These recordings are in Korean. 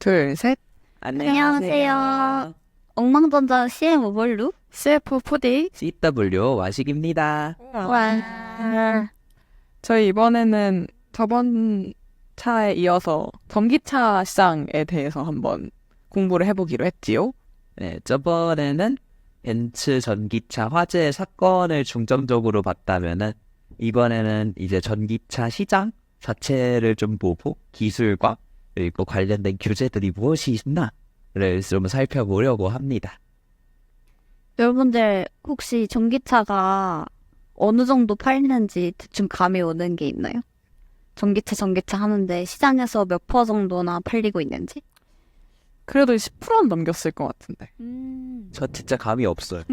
둘, 셋. 안녕하세요. 엉망전자 CM 오벌루 CF4D. CW 와식입니다. 와. 저희 이번에는 저번 차에 이어서 전기차 시장에 대해서 한번 공부를 해보기로 했지요. 네, 저번에는 벤츠 전기차 화재 사건을 중점적으로 봤다면은 이번에는 이제 전기차 시장 자체를 좀 보고 기술과 그리고 관련된 규제들이 무엇이 있나를 좀 살펴보려고 합니다. 여러분들 혹시 전기차가 어느 정도 팔리는지 대충 감이 오는 게 있나요? 전기차 하는데 시장에서 몇 퍼 정도나 팔리고 있는지? 그래도 10%는 넘겼을 것 같은데. 저 진짜 감이 없어요.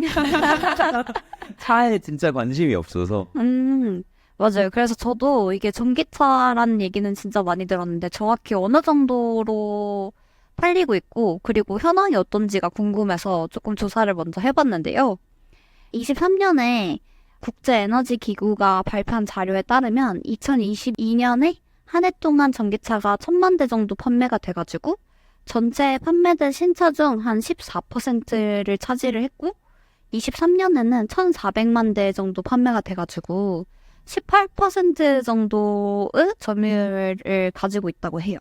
차에 진짜 관심이 없어서. 맞아요. 그래서 저도 이게 전기차라는 얘기는 진짜 많이 들었는데 정확히 어느 정도로 팔리고 있고 그리고 현황이 어떤지가 궁금해서 조금 조사를 먼저 해봤는데요. 23년에 국제에너지기구가 발표한 자료에 따르면 2022년에 한 해 동안 전기차가 1,000만 대 정도 판매가 돼가지고 전체 판매된 신차 중 한 14%를 차지를 했고 23년에는 1,400만 대 정도 판매가 돼가지고 18% 정도의 점유율을 가지고 있다고 해요.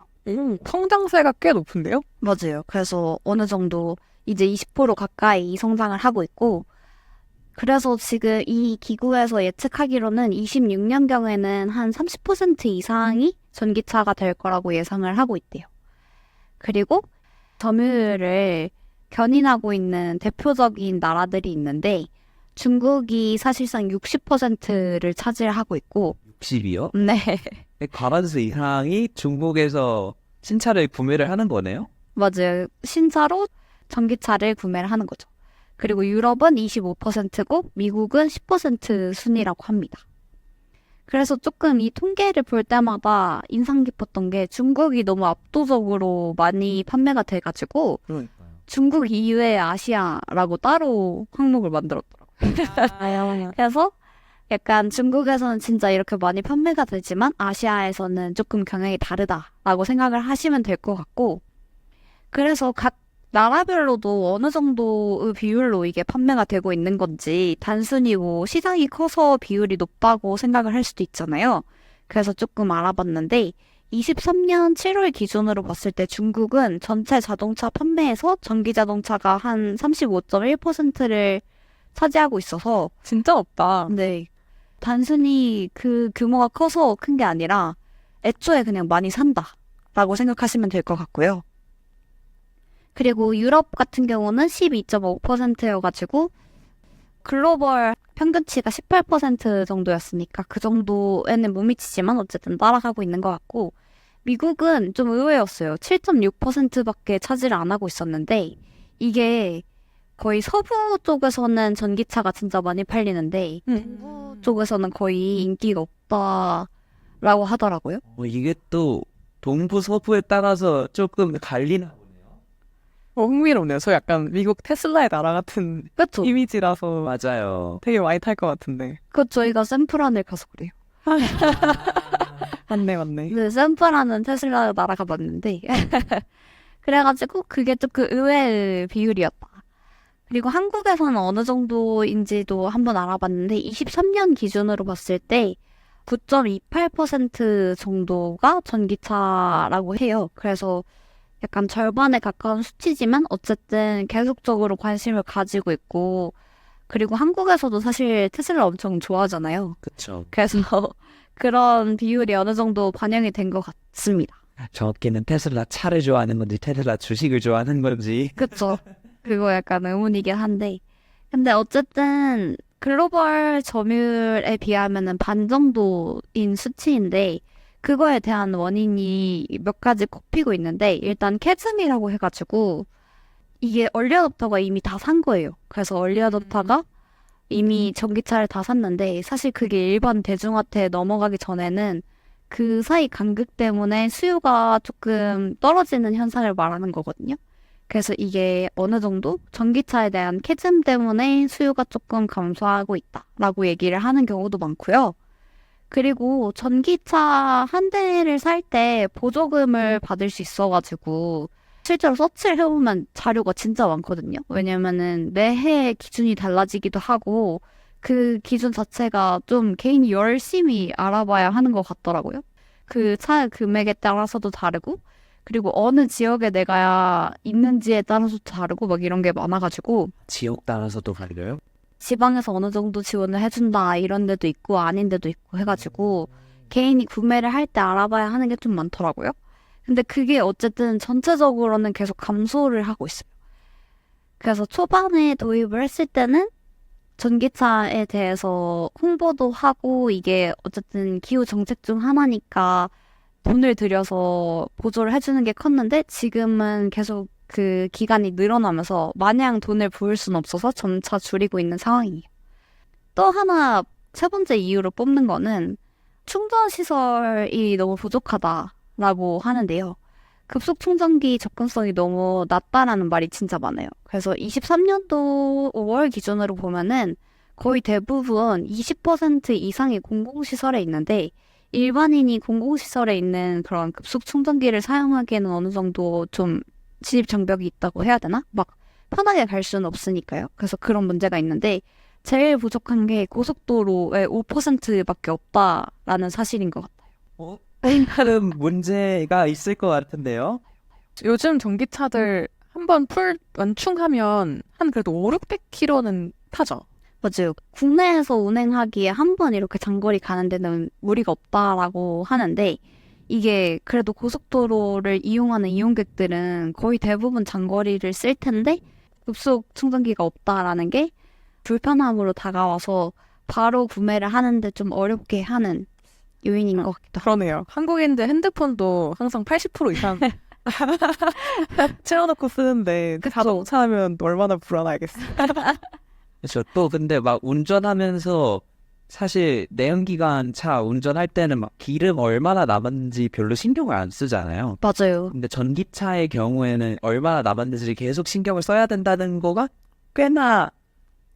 성장세가 꽤 높은데요? 맞아요. 그래서 어느 정도 이제 20% 가까이 성장을 하고 있고 그래서 지금 이 기구에서 예측하기로는 26년경에는 한 30% 이상이 전기차가 될 거라고 예상을 하고 있대요. 그리고 점유율을 견인하고 있는 대표적인 나라들이 있는데 중국이 사실상 60%를 차지하고 있고 60이요? 네. 과반수 이상이 중국에서 신차를 구매를 하는 거네요? 맞아요. 신차로 전기차를 구매를 하는 거죠. 그리고 유럽은 25%고 미국은 10% 순이라고 합니다. 그래서 조금 이 통계를 볼 때마다 인상 깊었던 게 중국이 너무 압도적으로 많이 판매가 돼가지고 그러니까요. 중국 이외의 아시아라고 따로 항목을 만들었더라고요. 그래서 약간 중국에서는 진짜 이렇게 많이 판매가 되지만 아시아에서는 조금 경향이 다르다라고 생각을 하시면 될 것 같고 그래서 각 나라별로도 어느 정도의 비율로 이게 판매가 되고 있는 건지 단순히 뭐 시장이 커서 비율이 높다고 생각을 할 수도 있잖아요. 그래서 조금 알아봤는데 23년 7월 기준으로 봤을 때 중국은 전체 자동차 판매에서 전기 자동차가 한 35.1%를 차지하고 있어서 진짜 없다. 네. 단순히 그 규모가 커서 큰 게 아니라 애초에 그냥 많이 산다라고 생각하시면 될 것 같고요. 그리고 유럽 같은 경우는 12.5%여가지고 글로벌 평균치가 18% 정도였으니까 그 정도에는 못 미치지만 어쨌든 따라가고 있는 것 같고 미국은 좀 의외였어요. 7.6%밖에 차지를 안 하고 있었는데 이게 거의 서부 쪽에서는 전기차가 진짜 많이 팔리는데 동부 쪽에서는 거의 인기가 없다라고 하더라고요. 이게 또 동부 서부에 따라서 조금 갈리나 보네요. 흥미롭네요. 저 약간 미국 테슬라의 나라 같은 그렇죠? 이미지라서 맞아요. 되게 많이 탈 것 같은데. 그 저희가 샌프란을 가서 그래요. 맞네. 네, 샌프란은 테슬라 나라가 맞는데 그래가지고 그게 조금 의외의 비율이었다. 그리고 한국에서는 어느 정도인지도 한번 알아봤는데 23년 기준으로 봤을 때 9.28% 정도가 전기차라고 해요. 그래서 약간 절반에 가까운 수치지만 어쨌든 계속적으로 관심을 가지고 있고 그리고 한국에서도 사실 테슬라 엄청 좋아하잖아요. 그쵸. 그래서 그런 비율이 어느 정도 반영이 된 것 같습니다. 정확히는 테슬라 차를 좋아하는 건지 테슬라 주식을 좋아하는 건지. 그쵸? 그거 약간 의문이긴 한데 근데 어쨌든 글로벌 점유율에 비하면은 반 정도인 수치인데 그거에 대한 원인이 몇 가지 꼽히고 있는데 일단 캐즘이라고 해가지고 이게 얼리어답터가 이미 다 산 거예요. 그래서 얼리어답터가 이미 전기차를 다 샀는데 사실 그게 일반 대중한테 넘어가기 전에는 그 사이 간극 때문에 수요가 조금 떨어지는 현상을 말하는 거거든요. 그래서 이게 어느 정도 전기차에 대한 캐즘 때문에 수요가 조금 감소하고 있다라고 얘기를 하는 경우도 많고요. 그리고 전기차 한 대를 살 때 보조금을 받을 수 있어가지고 실제로 서치를 해보면 자료가 진짜 많거든요. 왜냐면은 매해 기준이 달라지기도 하고 그 기준 자체가 좀 개인이 열심히 알아봐야 하는 것 같더라고요. 그 차 금액에 따라서도 다르고 그리고 어느 지역에 내가 있는지에 따라서도 다르고 막 이런 게 많아가지고 지역 따라서도 갈려요? 지방에서 어느 정도 지원을 해준다 이런 데도 있고 아닌 데도 있고 해가지고 개인이 구매를 할 때 알아봐야 하는 게 좀 많더라고요. 근데 그게 어쨌든 전체적으로는 계속 감소를 하고 있어요. 그래서 초반에 도입을 했을 때는 전기차에 대해서 홍보도 하고 이게 어쨌든 기후 정책 중 하나니까 돈을 들여서 보조를 해주는 게 컸는데 지금은 계속 그 기간이 늘어나면서 마냥 돈을 부을 수는 없어서 점차 줄이고 있는 상황이에요. 또 하나 세 번째 이유로 뽑는 거는 충전 시설이 너무 부족하다라고 하는데요. 급속 충전기 접근성이 너무 낮다라는 말이 진짜 많아요. 그래서 23년도 5월 기준으로 보면은 거의 대부분 20% 이상이 공공시설에 있는데 일반인이 공공시설에 있는 그런 급속 충전기를 사용하기에는 어느 정도 좀 진입 장벽이 있다고 해야 되나? 막 편하게 갈 수는 없으니까요. 그래서 그런 문제가 있는데 제일 부족한 게 고속도로에 5%밖에 없다라는 사실인 것 같아요. 다른 문제가 있을 것 같은데요. 요즘 전기차들 한번 풀 완충하면 한 그래도 5, 600km는 타죠. 맞아요. 국내에서 운행하기에 한 번 이렇게 장거리 가는 데는 무리가 없다라고 하는데 이게 그래도 고속도로를 이용하는 이용객들은 거의 대부분 장거리를 쓸 텐데 급속 충전기가 없다라는 게 불편함으로 다가와서 바로 구매를 하는데 좀 어렵게 하는 요인인 것 같기도 하고. 그러네요. 한국인들 핸드폰도 항상 80% 이상 채워놓고 쓰는데 자동차 하면 얼마나 불안하겠어요. 그렇죠. 또 근데 막 운전하면서 사실 내연기관 차 운전할 때는 막 기름 얼마나 남았는지 별로 신경을 안 쓰잖아요. 맞아요. 근데 전기차의 경우에는 얼마나 남았는지 계속 신경을 써야 된다는 거가 꽤나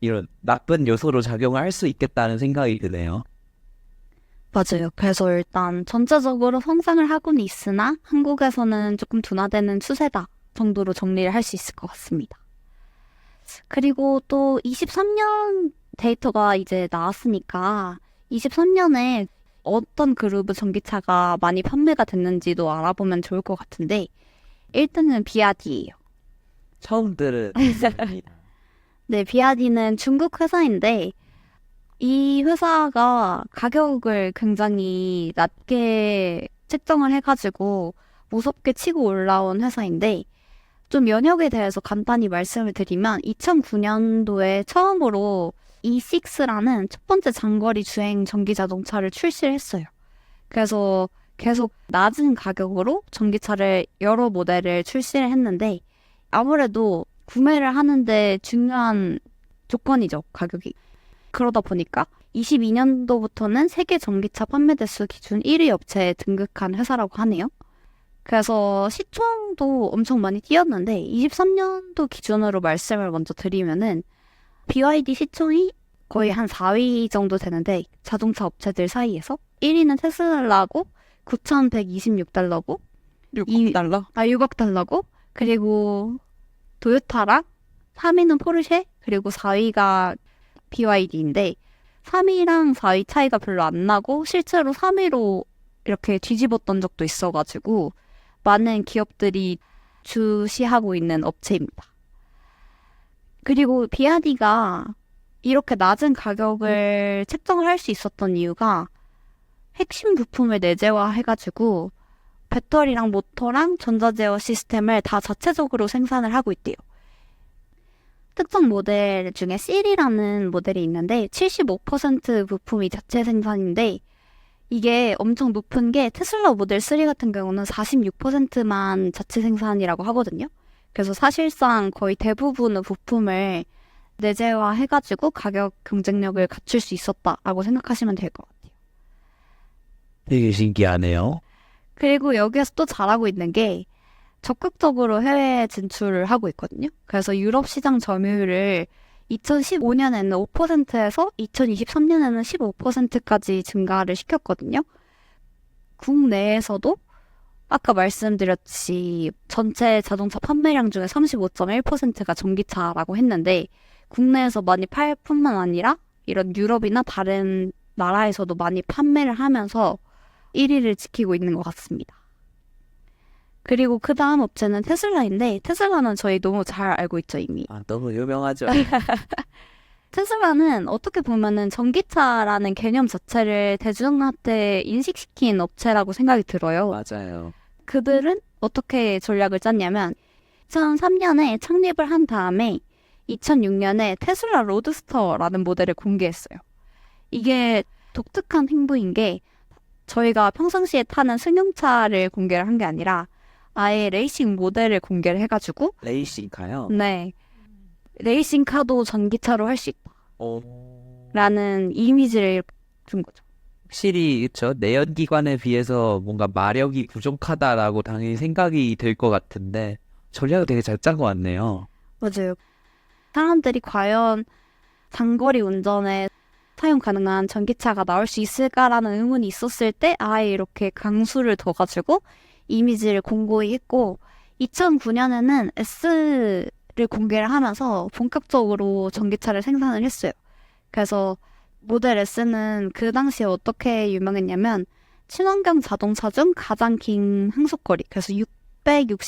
이런 나쁜 요소로 작용을 할 수 있겠다는 생각이 드네요. 맞아요. 그래서 일단 전체적으로 성장을 하고는 있으나 한국에서는 조금 둔화되는 추세다 정도로 정리를 할 수 있을 것 같습니다. 그리고 또 23년 데이터가 이제 나왔으니까 23년에 어떤 그룹의 전기차가 많이 판매가 됐는지도 알아보면 좋을 것 같은데 1등은 비아디예요. 처음 들은 네, 비아디는 중국 회사인데 이 회사가 가격을 굉장히 낮게 책정을 해가지고 무섭게 치고 올라온 회사인데 좀 연역에 대해서 간단히 말씀을 드리면 2009년도에 처음으로 E6라는 첫 번째 장거리 주행 전기 자동차를 출시를 했어요. 그래서 계속 낮은 가격으로 전기차를 여러 모델을 출시를 했는데 아무래도 구매를 하는데 중요한 조건이죠, 가격이. 그러다 보니까 22년도부터는 세계 전기차 판매 대수 기준 1위 업체에 등극한 회사라고 하네요. 그래서 시총도 엄청 많이 뛰었는데 23년도 기준으로 말씀을 먼저 드리면은 BYD 시총이 거의 한 4위 정도 되는데 자동차 업체들 사이에서 1위는 테슬라고 9,126달러고 6달러? 6억 달러고 그리고 도요타랑 3위는 포르쉐 그리고 4위가 BYD인데 3위랑 4위 차이가 별로 안 나고 실제로 3위로 이렇게 뒤집었던 적도 있어가지고 많은 기업들이 주시하고 있는 업체입니다. 그리고 비아디가 이렇게 낮은 가격을 책정을 할 수 있었던 이유가 핵심 부품을 내재화해가지고 배터리랑 모터랑 전자제어 시스템을 다 자체적으로 생산을 하고 있대요. 특정 모델 중에 C라는 모델이 있는데 75% 부품이 자체 생산인데 이게 엄청 높은 게 테슬라 모델 3 같은 경우는 46%만 자체 생산이라고 하거든요. 그래서 사실상 거의 대부분의 부품을 내재화해가지고 가격 경쟁력을 갖출 수 있었다라고 생각하시면 될 것 같아요. 되게 신기하네요. 그리고 여기에서 또 잘하고 있는 게 적극적으로 해외 진출을 하고 있거든요. 그래서 유럽 시장 점유율을 2015년에는 5%에서 2023년에는 15%까지 증가를 시켰거든요. 국내에서도 아까 말씀드렸듯이 전체 자동차 판매량 중에 35.1%가 전기차라고 했는데 국내에서 많이 팔 뿐만 아니라 이런 유럽이나 다른 나라에서도 많이 판매를 하면서 1위를 지키고 있는 것 같습니다. 그리고 그 다음 업체는 테슬라인데 테슬라는 저희 너무 잘 알고 있죠, 이미. 아, 너무 유명하죠. 테슬라는 어떻게 보면은 전기차라는 개념 자체를 대중한테 인식시킨 업체라고 생각이 들어요. 맞아요. 그들은 어떻게 전략을 짰냐면 2003년에 창립을 한 다음에 2006년에 테슬라 로드스터라는 모델을 공개했어요. 이게 독특한 행보인 게 저희가 평상시에 타는 승용차를 공개를 한 게 아니라 아예 레이싱 모델을 공개를 해가지고 레이싱카요. 네, 레이싱카도 전기차로 할 수 오. 있다라는 이미지를 준 거죠. 확실히 그쵸. 내연기관에 비해서 뭔가 마력이 부족하다라고 당연히 생각이 들 것 같은데 전략을 되게 잘 짠 것 같네요. 맞아요. 사람들이 과연 장거리 운전에 사용 가능한 전기차가 나올 수 있을까라는 의문이 있었을 때 아예 이렇게 강수를 둬가지고 이미지를 공고히 했고 2009년에는 S를 공개를 하면서 본격적으로 전기차를 생산을 했어요. 그래서 모델 S는 그 당시에 어떻게 유명했냐면 친환경 자동차 중 가장 긴 항속거리, 그래서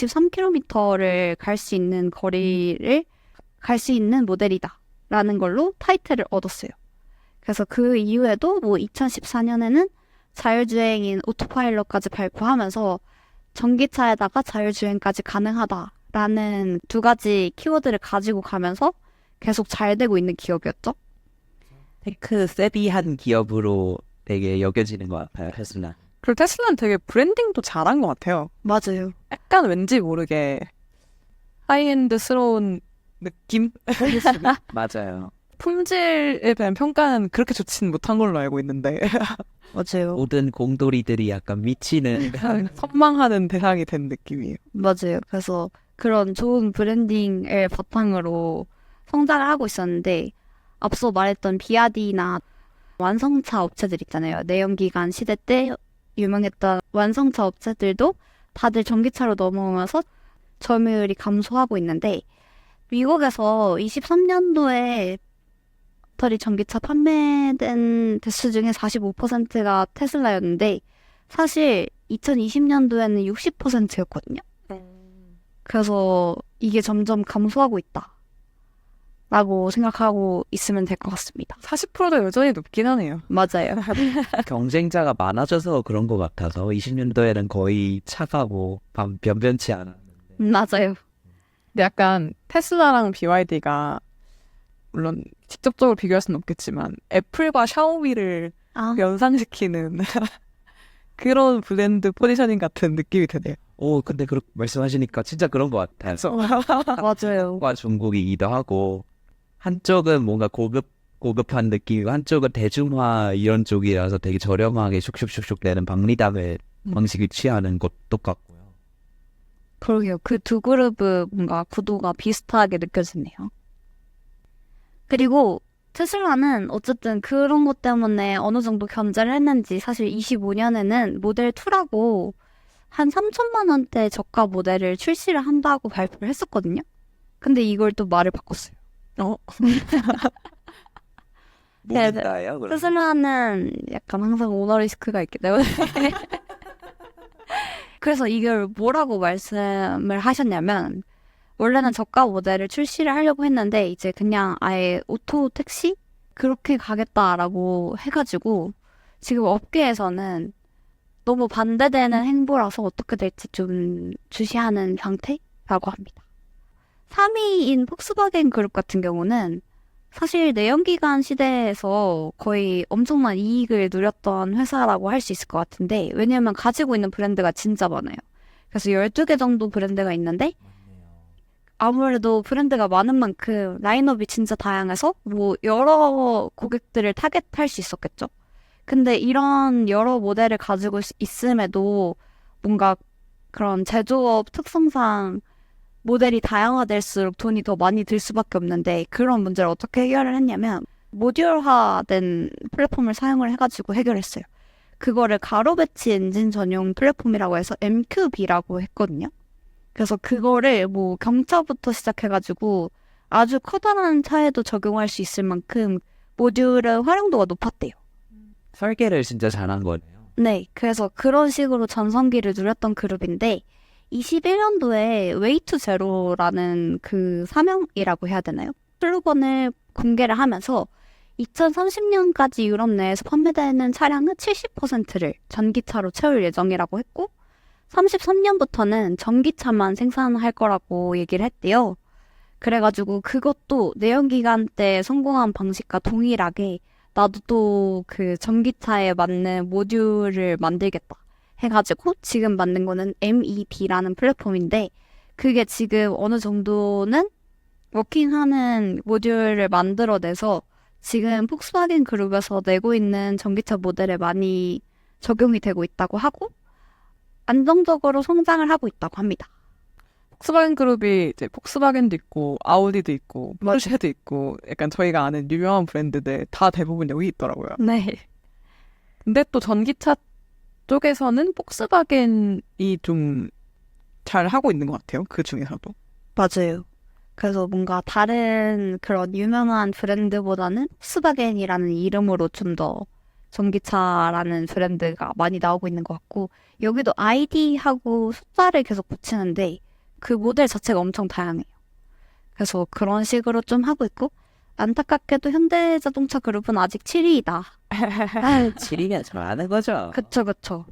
663km를 갈 수 있는 거리를 갈 수 있는 모델이다 라는 걸로 타이틀을 얻었어요. 그래서 그 이후에도 뭐 2014년에는 자율주행인 오토파일럿까지 발표하면서 전기차에다가 자율주행까지 가능하다라는 두 가지 키워드를 가지고 가면서 계속 잘 되고 있는 기업이었죠. 테크 세비한 기업으로 되게 여겨지는 것 같아요, 테슬라. 그리고 테슬라는 되게 브랜딩도 잘한 것 같아요. 맞아요. 약간 왠지 모르게 하이엔드스러운 느낌? 맞아요. 품질에 대한 평가는 그렇게 좋지는 못한 걸로 알고 있는데 맞아요. 모든 공돌이들이 약간 미치는 선망하는 대상이 된 느낌이에요. 맞아요. 그래서 그런 좋은 브랜딩을 바탕으로 성장을 하고 있었는데 앞서 말했던 비아디나 완성차 업체들 있잖아요. 내연기관 시대 때 유명했던 완성차 업체들도 다들 전기차로 넘어오면서 점유율이 감소하고 있는데 미국에서 23년도에 배터리 전기차 판매된 대수 중에 45%가 테슬라였는데 사실 2020년도에는 60%였거든요. 그래서 이게 점점 감소하고 있다 라고 생각하고 있으면 될 것 같습니다. 40%도 여전히 높긴 하네요. 맞아요. 경쟁자가 많아져서 그런 것 같아서 20년도에는 거의 차가고 변변치 않았는데. 맞아요. 근데 약간 테슬라랑 BYD가 물론 직접적으로 비교할 수는 없겠지만 애플과 샤오미를 아, 연상시키는 그런 브랜드 포지셔닝 같은 느낌이 드네요. 오, 근데 그렇게 말씀하시니까 진짜 그런 것 같아요. 그래서 맞아요. 과 중국이기도 하고 한쪽은 뭔가 고급한 느낌이고 한쪽은 대중화 이런 쪽이라서 되게 저렴하게 슉슉슉슉 내는 박리담의 방식을 취하는 것 똑같고요. 그러게요. 그 두 그룹은 뭔가 구도가 비슷하게 느껴지네요. 그리고 테슬라는 어쨌든 그런 것 때문에 어느 정도 견제를 했는지 사실 25년에는 모델 2라고 한 3천만 원대 저가 모델을 출시를 한다고 발표를 했었거든요. 근데 이걸 또 말을 바꿨어요. 뭐인가요? 그럼? 테슬라는 약간 항상 오너 리스크가 있기 때문에 그래서 이걸 뭐라고 말씀을 하셨냐면 원래는 저가 모델을 출시를 하려고 했는데 이제 그냥 아예 오토 택시 그렇게 가겠다라고 해가지고 지금 업계에서는 너무 반대되는 행보라서 어떻게 될지 좀 주시하는 상태라고 합니다. 3위인 폭스바겐 그룹 같은 경우는 사실 내연기관 시대에서 거의 엄청난 이익을 누렸던 회사라고 할 수 있을 것 같은데 왜냐면 가지고 있는 브랜드가 진짜 많아요. 그래서 12개 정도 브랜드가 있는데 아무래도 브랜드가 많은 만큼 라인업이 진짜 다양해서 뭐 여러 고객들을 타겟할 수 있었겠죠. 근데 이런 여러 모델을 가지고 있음에도 뭔가 그런 제조업 특성상 모델이 다양화될수록 돈이 더 많이 들 수밖에 없는데 그런 문제를 어떻게 해결을 했냐면 모듈화된 플랫폼을 사용을 해가지고 해결했어요. 그거를 가로 배치 엔진 전용 플랫폼이라고 해서 MQB라고 했거든요. 그래서 그거를 뭐 경차부터 시작해가지고 아주 커다란 차에도 적용할 수 있을 만큼 모듈의 활용도가 높았대요. 설계를 진짜 잘한 거네요. 네, 그래서 그런 식으로 전성기를 누렸던 그룹인데 21년도에 웨이 투 제로라는 그 사명이라고 해야 되나요? 슬로건을 공개를 하면서 2030년까지 유럽 내에서 판매되는 차량의 70%를 전기차로 채울 예정이라고 했고 33년부터는 전기차만 생산할 거라고 얘기를 했대요. 그래가지고 그것도 내연기관 때 성공한 방식과 동일하게 나도 또 그 전기차에 맞는 모듈을 만들겠다 해가지고 지금 만든 거는 MEB라는 플랫폼인데 그게 지금 어느 정도는 워킹하는 모듈을 만들어내서 지금 폭스바겐 그룹에서 내고 있는 전기차 모델에 많이 적용이 되고 있다고 하고 안정적으로 성장을 하고 있다고 합니다. 폭스바겐 그룹이 이제 폭스바겐도 있고 아우디도 있고 포르쉐도 있고 약간 저희가 아는 유명한 브랜드들 다 대부분 여기 있더라고요. 네. 근데 또 전기차 쪽에서는 폭스바겐이 좀 잘 하고 있는 것 같아요. 그 중에서도. 맞아요. 그래서 뭔가 다른 그런 유명한 브랜드보다는 폭스바겐이라는 이름으로 좀 더 전기차라는 브랜드가 많이 나오고 있는 것 같고 여기도 ID하고 숫자를 계속 붙이는데 그 모델 자체가 엄청 다양해요. 그래서 그런 식으로 좀 하고 있고 안타깝게도 현대자동차 그룹은 아직 7위이다. 7이면 잘하는 거죠. 그쵸.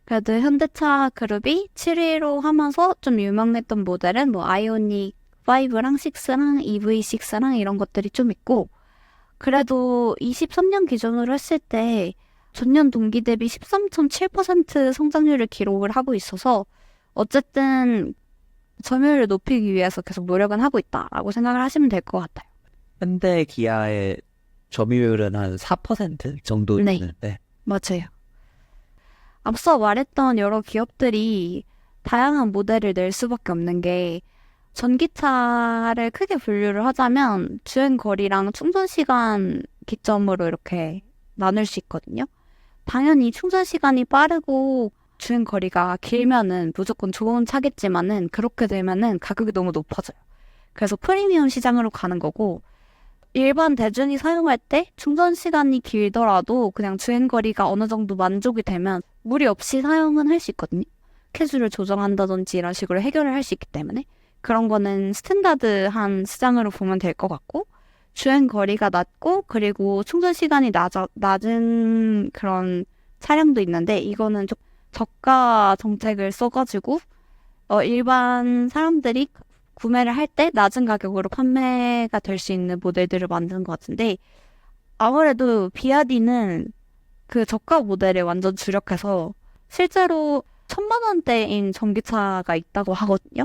그래도 현대차 그룹이 7위로 하면서 좀 유명했던 모델은 뭐 아이오닉 5랑 6랑 EV6랑 이런 것들이 좀 있고 그래도 23년 기준으로 했을 때 전년 동기 대비 13.7% 성장률을 기록을 하고 있어서 어쨌든 점유율을 높이기 위해서 계속 노력은 하고 있다라고 생각을 하시면 될 것 같아요. 현대 기아의 점유율은 한 4% 정도 네. 있는데 맞아요. 앞서 말했던 여러 기업들이 다양한 모델을 낼 수밖에 없는 게 전기차를 크게 분류를 하자면 주행거리랑 충전시간 기점으로 이렇게 나눌 수 있거든요. 당연히 충전시간이 빠르고 주행거리가 길면은 무조건 좋은 차겠지만은 그렇게 되면은 가격이 너무 높아져요. 그래서 프리미엄 시장으로 가는 거고 일반 대중이 사용할 때 충전시간이 길더라도 그냥 주행거리가 어느 정도 만족이 되면 무리 없이 사용은 할 수 있거든요. 캐수를 조정한다든지 이런 식으로 해결을 할 수 있기 때문에 그런 거는 스탠다드한 시장으로 보면 될 것 같고 주행거리가 낮고 그리고 충전시간이 낮은 그런 차량도 있는데 이거는 좀 저가 정책을 써가지고 일반 사람들이 구매를 할 때 낮은 가격으로 판매가 될 수 있는 모델들을 만드는 것 같은데 아무래도 비아디는 그 저가 모델에 완전 주력해서 실제로 1,000만 원대인 전기차가 있다고 하거든요.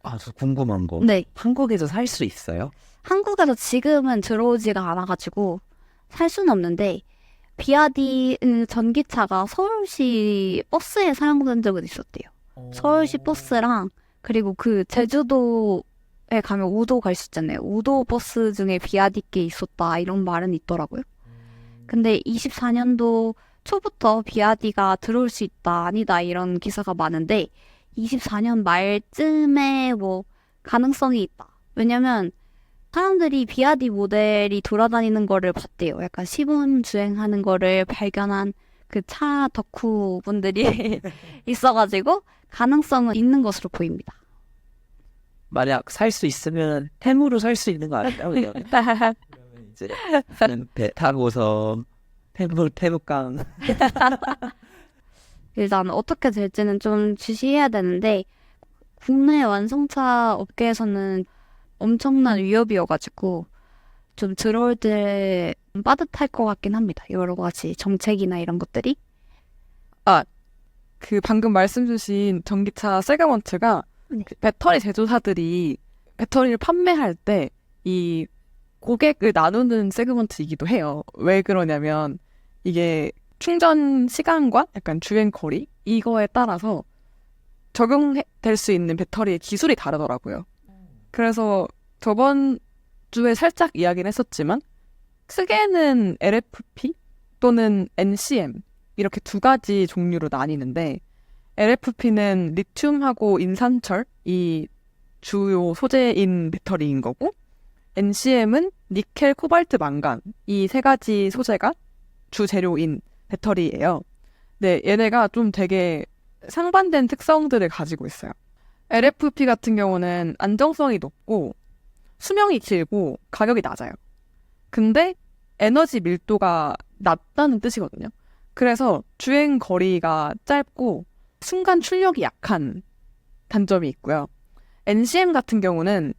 아, 저 궁금한 거. 네. 한국에서 살 수 있어요? 한국에서 지금은 들어오지가 않아가지고 살 수는 없는데 비아디 전기차가 서울시 버스에 사용된 적은 있었대요. 서울시 버스랑 그리고 그 제주도에 가면 우도 갈 수 있잖아요. 우도 버스 중에 비아디께 있었다 이런 말은 있더라고요. 근데 24년도 초부터 비아디가 들어올 수 있다 아니다 이런 기사가 많은데 24년 말쯤에 뭐 가능성이 있다. 왜냐면 사람들이 비아디 모델이 돌아다니는 거를 봤대요. 약간 시범 주행하는 거를 발견한 그 차 덕후 분들이 있어가지고 가능성은 있는 것으로 보입니다. 만약 살 수 있으면 템으로 살 수 있는 거 아니에요? 그러면 이제 배 타고서 태무강 일단 어떻게 될지는 좀 주시해야 되는데 국내 완성차 업계에서는 엄청난 위협이어가지고 좀 들어올 때 빠듯할 것 같긴 합니다. 여러 가지 정책이나 이런 것들이. 그 방금 말씀 주신 전기차 세그먼트가 네. 그 배터리 제조사들이 배터리를 판매할 때 이 고객을 나누는 세그먼트이기도 해요. 왜 그러냐면 이게 충전 시간과 약간 주행 거리 이거에 따라서 적용될 수 있는 배터리의 기술이 다르더라고요. 그래서 저번 주에 살짝 이야기를 했었지만 크게는 LFP 또는 NCM 이렇게 두 가지 종류로 나뉘는데 LFP는 리튬하고 인산철이 주요 소재인 배터리인 거고 NCM은 니켈, 코발트, 망간 이 세 가지 소재가 주 재료인 배터리예요. 네, 얘네가 좀 되게 상반된 특성들을 가지고 있어요. LFP 같은 경우는 안정성이 높고 수명이 길고 가격이 낮아요. 근데 에너지 밀도가 낮다는 뜻이거든요. 그래서 주행 거리가 짧고 순간 출력이 약한 단점이 있고요. NCM 같은 경우는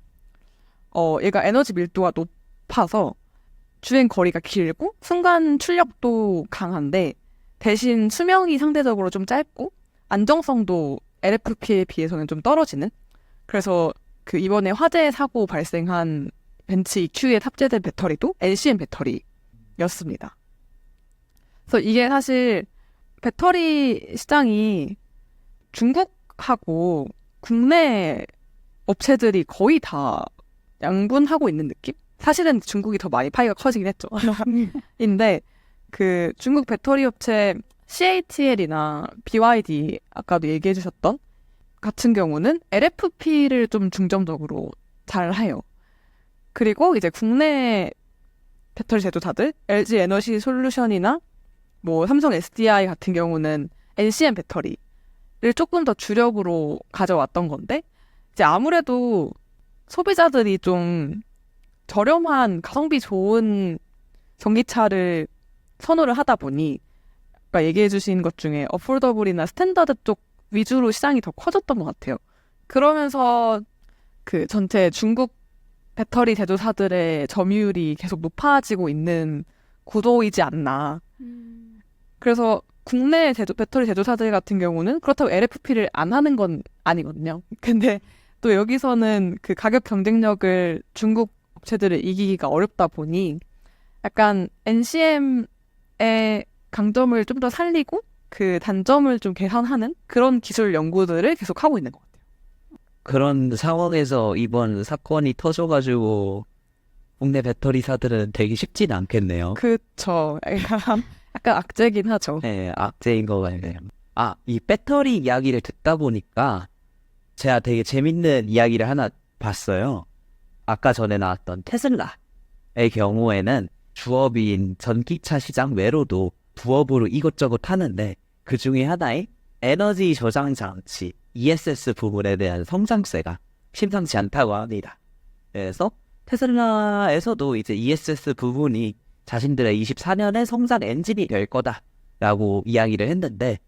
얘가 에너지 밀도가 높아서 주행 거리가 길고 순간 출력도 강한데 대신 수명이 상대적으로 좀 짧고 안정성도 LFP에 비해서는 좀 떨어지는, 그래서 그 이번에 화재 사고 발생한 벤츠 EQ에 탑재된 배터리도 NCM 배터리였습니다. 그래서 이게 사실 배터리 시장이 중국하고 국내 업체들이 거의 다 양분하고 있는 느낌? 사실은 중국이 더 많이 파이가 커지긴 했죠. 인데 그 중국 배터리 업체 CATL이나 BYD 아까도 얘기해 주셨던 같은 경우는 LFP를 좀 중점적으로 잘 해요. 그리고 이제 국내 배터리 제조사들 LG 에너지 솔루션이나 뭐 삼성 SDI 같은 경우는 NCM 배터리를 조금 더 주력으로 가져왔던 건데 이제 아무래도 소비자들이 좀 저렴한 가성비 좋은 전기차를 선호를 하다 보니 아까 얘기해 주신 것 중에 어포더블이나 스탠다드 쪽 위주로 시장이 더 커졌던 것 같아요. 그러면서 그 전체 중국 배터리 제조사들의 점유율이 계속 높아지고 있는 구도이지 않나. 그래서 국내 배터리 제조사들 같은 경우는 그렇다고 LFP를 안 하는 건 아니거든요. 근데 또 여기서는 그 가격 경쟁력을 중국 업체들을 이기기가 어렵다 보니 약간 NCM의 강점을 좀 더 살리고 그 단점을 좀 개선하는 그런 기술 연구들을 계속 하고 있는 것 같아요. 그런 상황에서 이번 사건이 터져가지고 국내 배터리사들은 되기 쉽진 않겠네요. 그쵸. 약간 악재긴 하죠. 네, 악재인 것 같네요. 이 배터리 이야기를 듣다 보니까 제가 되게 재밌는 이야기를 하나 봤어요. 아까 전에 나왔던 테슬라의 경우에는 주업인 전기차 시장 외로도 부업으로 이것저것 하는데 그 중에 하나의 에너지 저장 장치 ESS 부분에 대한 성장세가 심상치 않다고 합니다. 그래서 테슬라에서도 이제 ESS 부분이 자신들의 24년의 성장 엔진이 될 거다라고 이야기를 했는데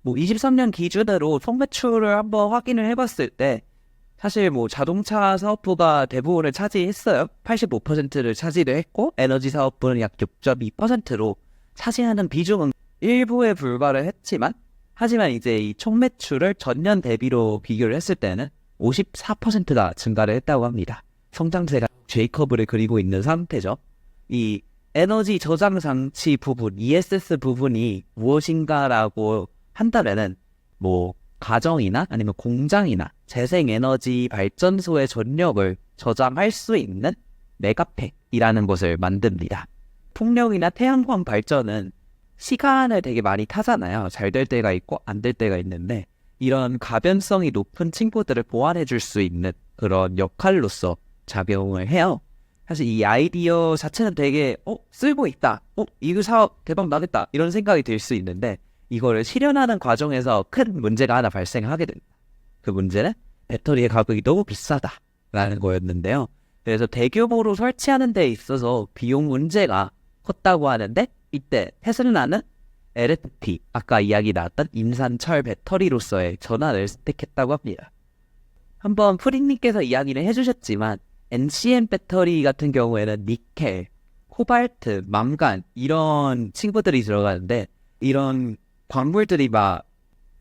뭐 23년 기준으로 총매출을 한번 확인을 해봤을 때 사실 뭐 자동차 사업부가 대부분을 차지했어요. 85%를 차지를 했고 에너지 사업부는 약 6.2%로 차지하는 비중은 일부에 불과를 했지만 하지만 이제 이 총매출을 전년 대비로 비교를 했을 때는 54%가 증가를 했다고 합니다. 성장세가 J커브를 그리고 있는 상태죠. 이 에너지 저장 장치 부분, ESS 부분이 무엇인가라고 한다면은 뭐 가정이나 아니면 공장이나 재생에너지 발전소의 전력을 저장할 수 있는 메가팩이라는 것을 만듭니다. 풍력이나 태양광 발전은 시간을 되게 많이 타잖아요. 잘 될 때가 있고 안 될 때가 있는데 이런 가변성이 높은 친구들을 보완해 줄 수 있는 그런 역할로서 작용을 해요. 사실 이 아이디어 자체는 되게 쓸고 있다. 이거 사업 대박 나겠다. 이런 생각이 들 수 있는데 이거를 실현하는 과정에서 큰 문제가 하나 발생하게 됩니다. 그 문제는 배터리의 가격이 너무 비싸다라는 거였는데요. 그래서 대규모로 설치하는 데 있어서 비용 문제가 컸다고 하는데 이때 테슬라는 LFP, 아까 이야기 나왔던 인산철 배터리로서의 전환을 선택했다고 합니다. 한번 프린님께서 이야기를 해주셨지만 NCM 배터리 같은 경우에는 니켈, 코발트, 망간 이런 친구들이 들어가는데 이런 광물들이 막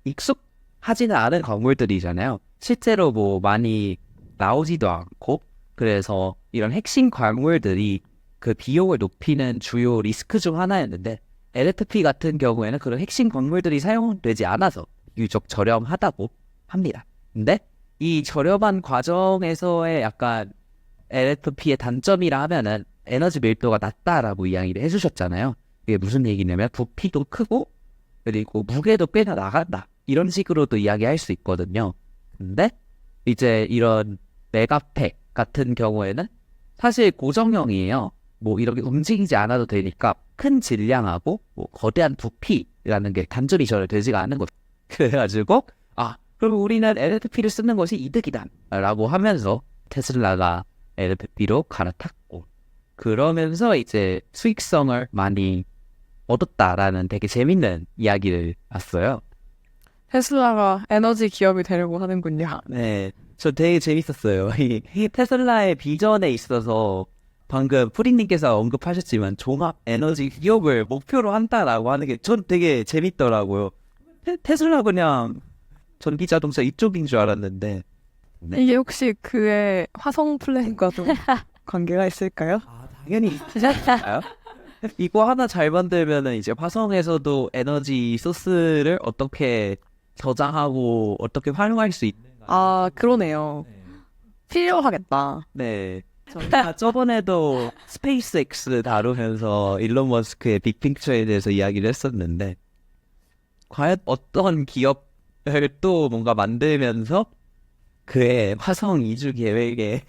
익숙하지는 않은 광물들이잖아요. 실제로 뭐 많이 나오지도 않고 그래서 이런 핵심 광물들이 그 비용을 높이는 주요 리스크 중 하나였는데 LFP 같은 경우에는 그런 핵심 광물들이 사용되지 않아서 유적 저렴하다고 합니다. 근데 이 저렴한 과정에서의 약간 LFP의 단점이라 하면은 에너지 밀도가 낮다라고 이야기를 해주셨잖아요. 이게 무슨 얘기냐면 부피도 크고 그리고 무게도 꽤나 나간다. 이런 식으로도 이야기할 수 있거든요. 근데 이제 이런 메가팩 같은 경우에는 사실 고정형이에요. 뭐 이렇게 움직이지 않아도 되니까 큰 질량하고 뭐 거대한 부피라는 게 단점이 전혀 되지가 않는 거죠. 그래가지고 그럼 우리는 LFP를 쓰는 것이 이득이다 라고 하면서 테슬라가 LFP로 갈아탔고, 그러면서 이제 수익성을 많이 얻었다라는 되게 재밌는 이야기를 봤어요. 테슬라가 에너지 기업이 되려고 하는군요. 네, 저 되게 재밌었어요. 이 테슬라의 비전에 있어서 방금 프리님께서 언급하셨지만 종합 에너지 기업을 목표로 한다라고 하는 게 전 되게 재밌더라고요. 테슬라 그냥 전기 자동차 이쪽인 줄 알았는데. 네. 이게 혹시 그의 화성 플랜과도 관계가 있을까요? 당연히 있잖아요. 이거 하나 잘 만들면은 이제 화성에서도 에너지 소스를 어떻게 저장하고 어떻게 활용할 수 있는가. 그러네요. 필요하겠다. 네. 저희가 저번에도 스페이스X 다루면서 일론 머스크의 빅픽처에 대해서 이야기를 했었는데, 과연 어떤 기업을 또 뭔가 만들면서 그의 화성 이주 계획에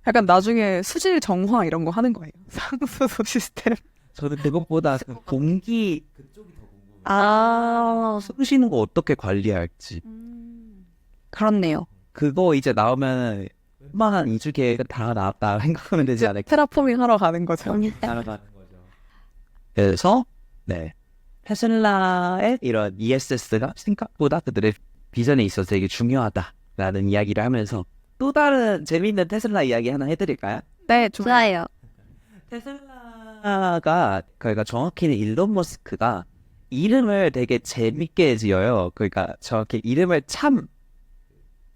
약간 나중에 수질 정화 이런 거 하는 거예요. 상수도 시스템. 저는 그것보다 그 공기 쏘시는 거 어떻게 관리할지, 그렇네요. 그거 이제 나오면 웬만한 이주 계획은 다 나왔다 생각하면 되지 않을까. 테라포밍 하러 가는 거죠. 따라가는 거죠. 그래서 네, 테슬라의 이런 ESS가 생각보다 그들의 비전에 있어서 되게 중요하다라는 이야기를 하면서 또 다른 재미있는 테슬라 이야기 하나 해드릴까요? 네, 좋아요. 테슬라가 그러니까 정확히는 일론 머스크가 이름을 되게 재밌게 지어요. 그러니까 정확히 이름을 참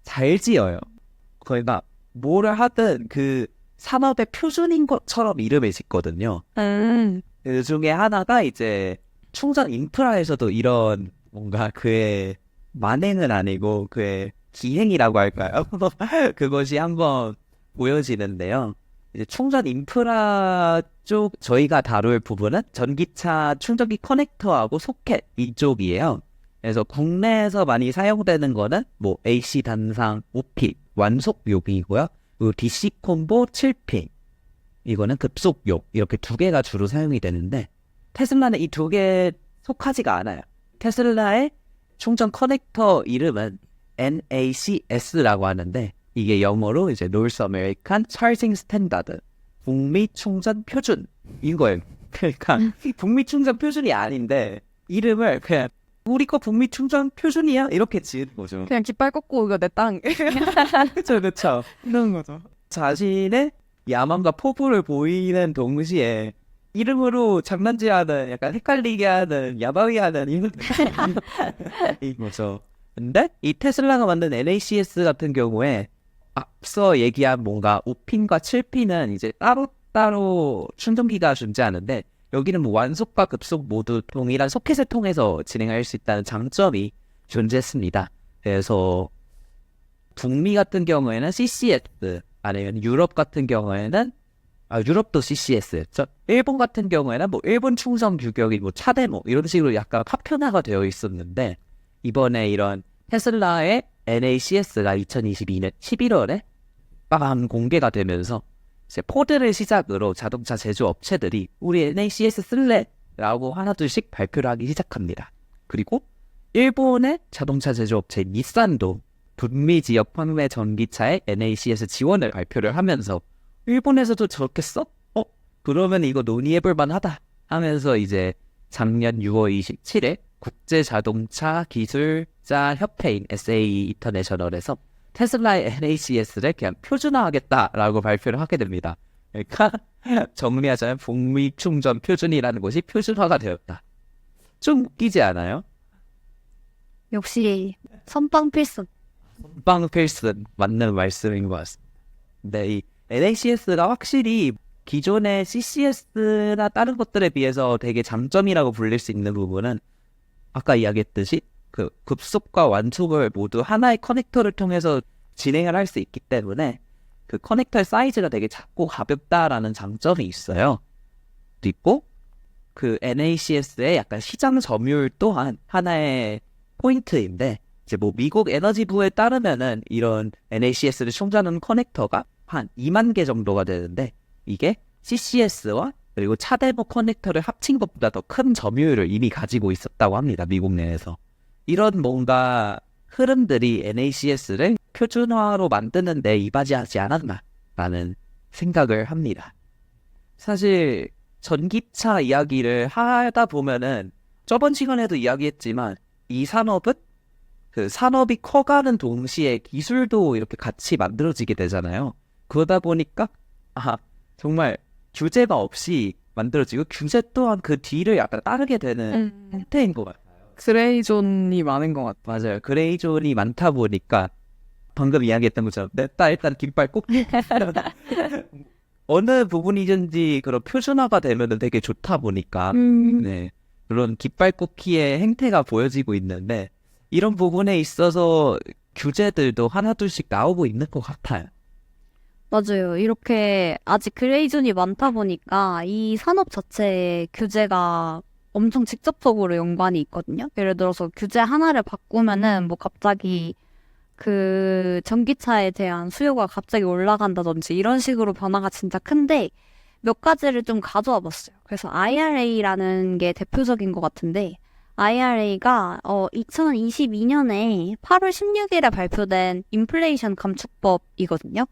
잘 지어요. 그러니까 뭐를 하든 그 산업의 표준인 것처럼 이름을 짓거든요. 그 중에 하나가 이제 충전 인프라에서도 이런 뭔가 그의 만행은 아니고 그의 기행이라고 할까요? 그것이 한번 보여지는데요. 이제 충전 인프라 쪽 저희가 다룰 부분은 전기차 충전기 커넥터하고 소켓 이쪽이에요. 그래서 국내에서 많이 사용되는 거는 뭐 AC 단상 5핀 완속 용이고요. 그리고 DC 콤보 7핀 이거는 급속 용, 이렇게 두 개가 주로 사용이 되는데, 테슬라는 이 두 개 속하지가 않아요. 테슬라의 충전 커넥터 이름은 NACS라고 하는데, 이게 영어로 이제 North American Charging Standard, 북미 충전 표준 이거예요. 그러니까 북미 충전 표준이 아닌데 이름을 그냥 우리 거 북미 충전 표준이야 이렇게 지은 거죠. 그냥 깃발 꽂고 이거 내 땅. 그렇죠. 이런 거죠. 자신의 야망과 포부를 보이는 동시에 이름으로 장난질하는, 약간 헷갈리게 하는, 야바위하는 이거죠. 근데 이 테슬라가 만든 NACS 같은 경우에 앞서 얘기한 뭔가 5핀과 7핀은 이제 따로따로 충전기가 존재하는데, 여기는 뭐 완속과 급속 모두 동일한 소켓을 통해서 진행할 수 있다는 장점이 존재했습니다. 그래서 북미 같은 경우에는 CCS, 아니면 유럽 같은 경우에는 유럽도 CCS였죠. 일본 같은 경우에는 뭐 일본 충전 규격이 뭐 차대모 이런 식으로 약간 파편화가 되어 있었는데, 이번에 이런 테슬라의 NACS가 2022년 11월에 빵 공개가 되면서 이제 포드를 시작으로 자동차 제조 업체들이 우리 NACS 쓸래? 라고 하나둘씩 발표를 하기 시작합니다. 그리고 일본의 자동차 제조 업체 닛산도 북미 지역 판매 전기차의 NACS 지원을 발표를 하면서, 일본에서도 저렇게 써? 그러면 이거 논의해볼 만하다 하면서 이제 작년 6월 27일 국제자동차 기술자 협회인 SAE 인터내셔널에서 테슬라의 NACS를 그냥 표준화하겠다라고 발표를 하게 됩니다. 그러니까 정리하자면 북미 충전 표준이라는 것이 표준화가 되었다. 좀 웃기지 않아요? 역시 선빵 필승. 빵 필승 맞는 말씀인 것 같습니다. 근데 이 NACS가 확실히 기존의 CCS나 다른 것들에 비해서 되게 장점이라고 불릴 수 있는 부분은, 아까 이야기했듯이 그 급속과 완속을 모두 하나의 커넥터를 통해서 진행을 할 수 있기 때문에 그 커넥터의 사이즈가 되게 작고 가볍다라는 장점이 있어요. 그리고 그 NACS의 약간 시장 점유율 또한 하나의 포인트인데 이제 뭐 미국 에너지부에 따르면은 이런 NACS를 충전하는 커넥터가 한 2만 개 정도가 되는데 이게 CCS와 그리고 차대모 커넥터를 합친 것보다 더 큰 점유율을 이미 가지고 있었다고 합니다. 미국 내에서. 이런 뭔가 흐름들이 NACS를 표준화로 만드는 데 이바지하지 않았나라는 생각을 합니다. 사실 전기차 이야기를 하다 보면은 저번 시간에도 이야기했지만 이 산업은 그 산업이 커가는 동시에 기술도 이렇게 같이 만들어지게 되잖아요. 그러다 보니까 정말 규제가 없이 만들어지고 규제 또한 그 뒤를 약간 따르게 되는 형태인 것 같아요. 그레이존이 많은 것 같아. 맞아요. 그레이존이 많다 보니까 방금 이야기했던 것처럼 냈다 일단 깃발 꼭 어느 부분이든지 그런 표준화가 되면은 되게 좋다 보니까 네 그런 깃발 꽂기의 행태가 보여지고 있는데 이런 부분에 있어서 규제들도 하나둘씩 나오고 있는 것 같아요. 맞아요. 이렇게 아직 그레이존이 많다 보니까 이 산업 자체에 규제가 엄청 직접적으로 연관이 있거든요. 예를 들어서 규제 하나를 바꾸면은 뭐 갑자기 그 전기차에 대한 수요가 갑자기 올라간다든지 이런 식으로 변화가 진짜 큰데 몇 가지를 좀 가져와 봤어요. 그래서 IRA라는 게 대표적인 것 같은데 IRA가 2022년에 8월 16일에 발표된 인플레이션 감축법이거든요.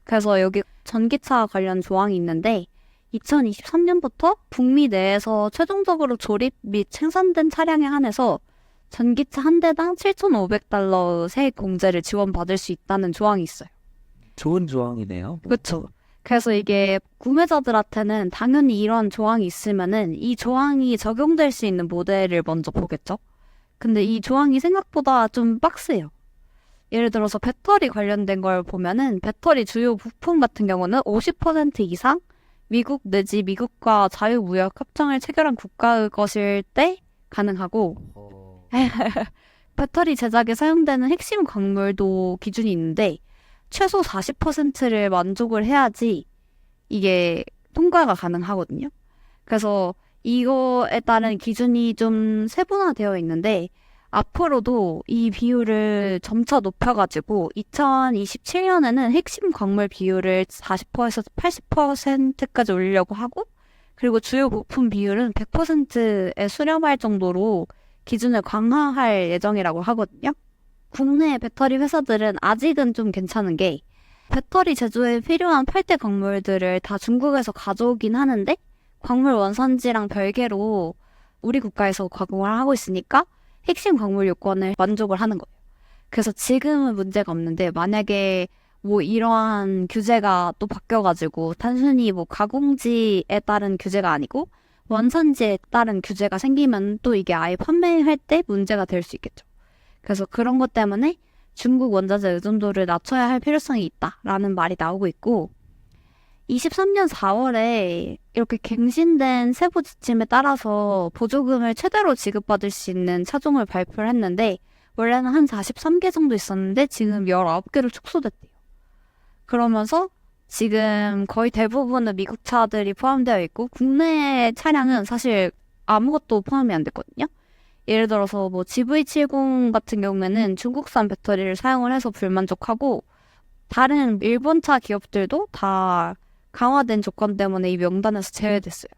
그래서 여기 전기차 관련 조항이 있는데 2023년부터 북미 내에서 최종적으로 조립 및 생산된 차량에 한해서 전기차 한 대당 $7,500 세액 공제를 지원받을 수 있다는 조항이 있어요. 좋은 조항이네요. 그렇죠. 그래서 이게 구매자들한테는 당연히 이런 조항이 있으면은 이 조항이 적용될 수 있는 모델을 먼저 보겠죠. 근데 이 조항이 생각보다 좀 빡세요. 예를 들어서 배터리 관련된 걸 보면은 배터리 주요 부품 같은 경우는 50% 이상 미국 내지 미국과 자유무역 협정을 체결한 국가의 것일 때 가능하고 배터리 제작에 사용되는 핵심 광물도 기준이 있는데 최소 40%를 만족을 해야지 이게 통과가 가능하거든요. 그래서 이거에 따른 기준이 좀 세분화되어 있는데 앞으로도 이 비율을 점차 높여가지고 2027년에는 핵심 광물 비율을 40%에서 80%까지 올리려고 하고 그리고 주요 부품 비율은 100%에 수렴할 정도로 기준을 강화할 예정이라고 하거든요. 국내 배터리 회사들은 아직은 좀 괜찮은 게 배터리 제조에 필요한 8대 광물들을 다 중국에서 가져오긴 하는데 광물 원산지랑 별개로 우리 국가에서 가공을 하고 있으니까 핵심 광물 요건을 만족을 하는 거예요. 그래서 지금은 문제가 없는데 만약에 뭐 이러한 규제가 또 바뀌어가지고 단순히 뭐 가공지에 따른 규제가 아니고 원산지에 따른 규제가 생기면 또 이게 아예 판매할 때 문제가 될 수 있겠죠. 그래서 그런 것 때문에 중국 원자재 의존도를 낮춰야 할 필요성이 있다라는 말이 나오고 있고 23년 4월에 이렇게 갱신된 세부 지침에 따라서 보조금을 최대로 지급받을 수 있는 차종을 발표를 했는데 원래는 한 43개 정도 있었는데 지금 19개로 축소됐대요. 그러면서 지금 거의 대부분은 미국 차들이 포함되어 있고 국내 차량은 사실 아무것도 포함이 안 됐거든요. 예를 들어서 뭐 GV70 같은 경우에는 중국산 배터리를 사용을 해서 불만족하고 다른 일본차 기업들도 다 강화된 조건 때문에 이 명단에서 제외됐어요.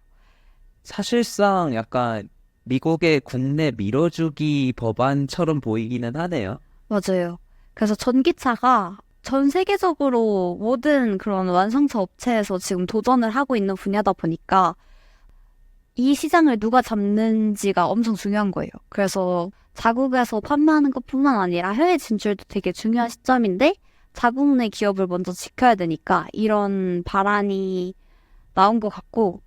사실상 약간 미국의 국내 밀어주기 법안처럼 보이기는 하네요. 맞아요. 그래서 전기차가 전 세계적으로 모든 그런 완성차 업체에서 지금 도전을 하고 있는 분야다 보니까 이 시장을 누가 잡는지가 엄청 중요한 거예요. 그래서 자국에서 판매하는 것뿐만 아니라 해외 진출도 되게 중요한 시점인데 자국 내 기업을 먼저 지켜야 되니까 이런 발안이 나온 것 같고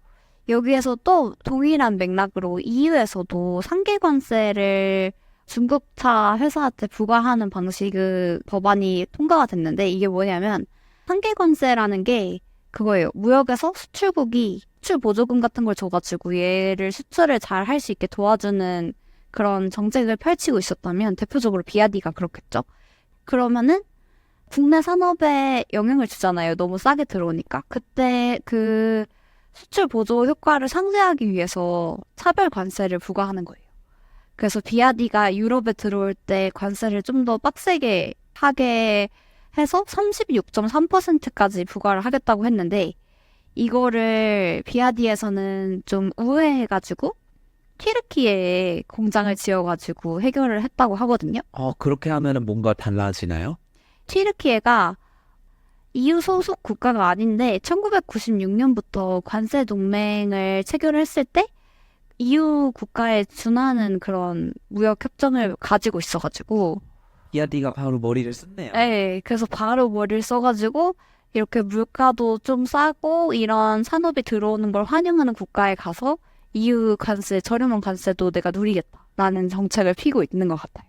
여기에서 또 동일한 맥락으로 EU에서도 상계관세를 중국차 회사한테 부과하는 방식의 법안이 통과가 됐는데 이게 뭐냐면 상계관세라는 게 그거예요. 무역에서 수출국이 수출 보조금 같은 걸 줘가지고 얘를 수출을 잘 할 수 있게 도와주는 그런 정책을 펼치고 있었다면 대표적으로 비아디가 그렇겠죠. 그러면은 국내 산업에 영향을 주잖아요. 너무 싸게 들어오니까. 그때 그 수출 보조 효과를 상쇄하기 위해서 차별 관세를 부과하는 거예요. 그래서 비아디가 유럽에 들어올 때 관세를 좀 더 빡세게 하게 해서 36.3%까지 부과를 하겠다고 했는데 이거를 비아디에서는 좀 우회해가지고 튀르키예에 공장을 지어가지고 해결을 했다고 하거든요. 그렇게 하면은 뭔가 달라지나요? 튀르키예가 EU 소속 국가가 아닌데 1996년부터 관세 동맹을 체결을 했을 때 EU 국가에 준하는 그런 무역 협정을 가지고 있어가지고 비아디가 바로 머리를 썼네요. 네, 그래서 바로 머리를 써가지고 이렇게 물가도 좀 싸고 이런 산업이 들어오는 걸 환영하는 국가에 가서 EU 관세, 저렴한 관세도 내가 누리겠다라는 정책을 피고 있는 것 같아요.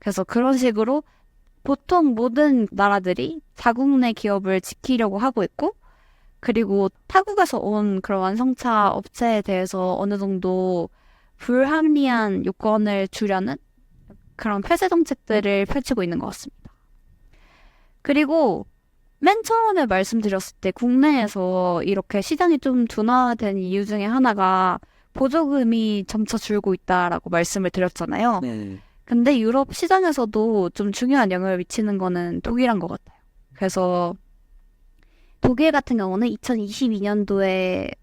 그래서 그런 식으로 보통 모든 나라들이 자국 내 기업을 지키려고 하고 있고 그리고 타국에서 온 그런 완성차 업체에 대해서 어느 정도 불합리한 요건을 주려는 그런 폐쇄 정책들을 펼치고 있는 것 같습니다. 그리고 맨 처음에 말씀드렸을 때 국내에서 이렇게 시장이 좀 둔화된 이유 중에 하나가 보조금이 점차 줄고 있다라고 말씀을 드렸잖아요. 네. 근데 유럽 시장에서도 좀 중요한 영향을 미치는 거는 독일한 것 같아요. 그래서 독일 같은 경우는 2022년도에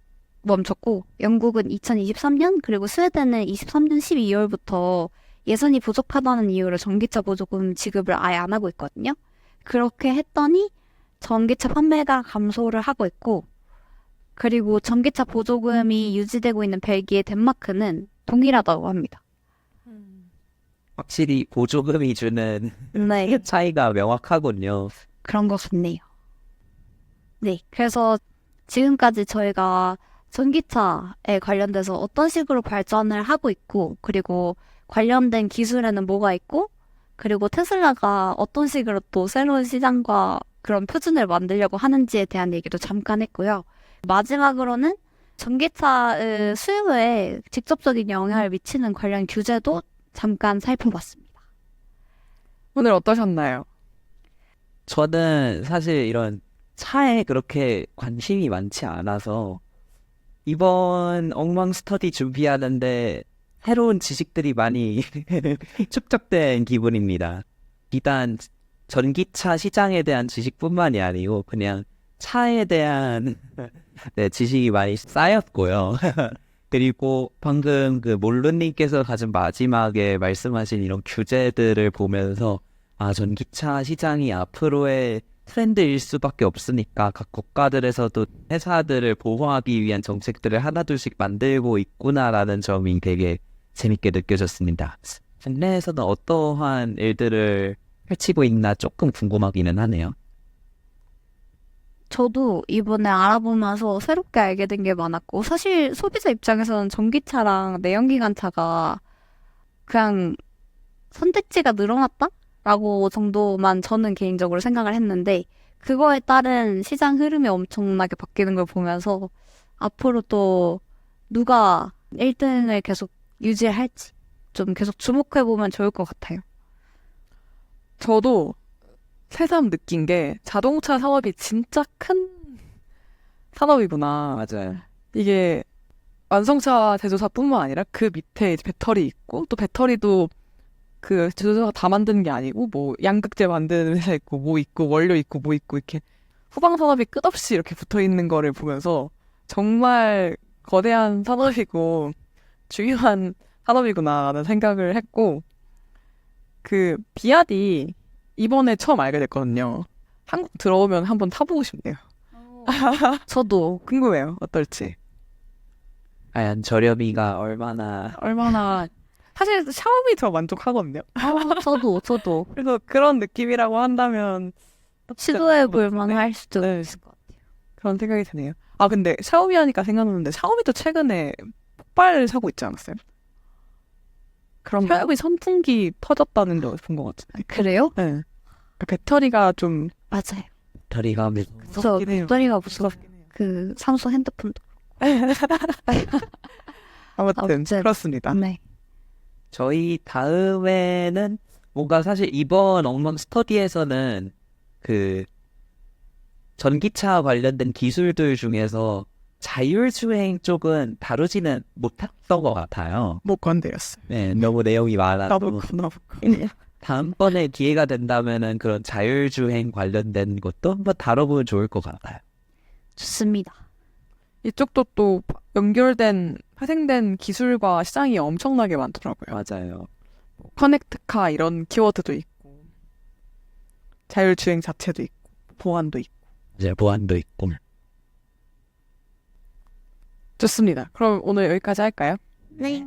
멈췄고 영국은 2023년 그리고 스웨덴은 23년 12월부터 예산이 부족하다는 이유로 전기차 보조금 지급을 아예 안 하고 있거든요. 그렇게 했더니 전기차 판매가 감소를 하고 있고 그리고 전기차 보조금이 유지되고 있는 벨기에, 덴마크는 동일하다고 합니다. 확실히 보조금이 주는 네, 차이가 명확하군요. 그런 것 같네요. 네, 그래서 지금까지 저희가 전기차에 관련돼서 어떤 식으로 발전을 하고 있고 그리고 관련된 기술에는 뭐가 있고 그리고 테슬라가 어떤 식으로 또 새로운 시장과 그런 표준을 만들려고 하는지에 대한 얘기도 잠깐 했고요. 마지막으로는 전기차 수요에 직접적인 영향을 미치는 관련 규제도 잠깐 살펴봤습니다. 오늘 어떠셨나요? 저는 사실 이런 차에 그렇게 관심이 많지 않아서 이번 엉망 스터디 준비하는데 새로운 지식들이 많이 축적된 기분입니다. 비단 전기차 시장에 대한 지식뿐만이 아니고 그냥 차에 대한 네, 지식이 많이 쌓였고요. 그리고 방금 그 몰루님께서 가장 마지막에 말씀하신 이런 규제들을 보면서 전기차 시장이 앞으로의 트렌드일 수밖에 없으니까 각 국가들에서도 회사들을 보호하기 위한 정책들을 하나둘씩 만들고 있구나라는 점이 되게 재밌게 느껴졌습니다. 국내에서는 어떠한 일들을 펼치고 있나 조금 궁금하기는 하네요. 저도 이번에 알아보면서 새롭게 알게 된 게 많았고 사실 소비자 입장에서는 전기차랑 내연기관차가 그냥 선택지가 늘어났다? 라고 정도만 저는 개인적으로 생각을 했는데 그거에 따른 시장 흐름이 엄청나게 바뀌는 걸 보면서 앞으로 또 누가 1등을 계속 유지할지 좀 계속 주목해보면 좋을 것 같아요. 저도 새삼 느낀 게 자동차 산업이 진짜 큰 산업이구나. 맞아요. 이게 완성차 제조사뿐만 아니라 그 밑에 이제 배터리 있고 또 배터리도 그 제조사가 다 만드는 게 아니고 뭐 양극재 만드는 회사 있고 뭐 있고 원료 있고 뭐 있고 이렇게 후방 산업이 끝없이 이렇게 붙어 있는 거를 보면서 정말 거대한 산업이고 중요한 산업이구나라는 생각을 했고 그 비아디 이번에 처음 알게 됐거든요. 한국 들어오면 한번 타보고 싶네요. 저도 궁금해요. 어떨지. 과연 저렴이가 얼마나 얼마나 사실 샤오미 더 만족하거든요. 저도 그래서 그런 느낌이라고 한다면 시도해볼 만할 수도 네. 있을 것 같아요. 그런 생각이 드네요. 아 근데 샤오미 하니까 생각났는데 샤오미도 최근에 폭발 사고 있지 않았어요? 그런가요? 샤오미 선풍기 터졌다는 걸 본 것 같은데. 그래요? 네. 그러니까 배터리가 좀 맞아요. 배터리가 그래서 무섭긴 해요. 배터리가 무섭긴 해요. 그 삼성 핸드폰도. 아무튼 어쨌든. 그렇습니다. 네. 저희 다음에는 뭔가 사실 이번 엉망 스터디에서는 그 전기차 관련된 기술들 중에서 자율주행 쪽은 다루지는 못했던 것 같아요. 못 건드렸어요. 네, 너무 내용이 많아서 나도 다음번에 기회가 된다면은 그런 자율주행 관련된 것도 한번 다뤄보면 좋을 것 같아요. 좋습니다. 이쪽도 또 연결된 파생된 기술과 시장이 엄청나게 많더라고요. 맞아요. 커넥트카 이런 키워드도 있고 자율주행 자체도 있고 보안도 있고 이제 보안도 있고. 좋습니다. 그럼 오늘 여기까지 할까요? 네.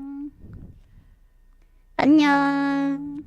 안녕.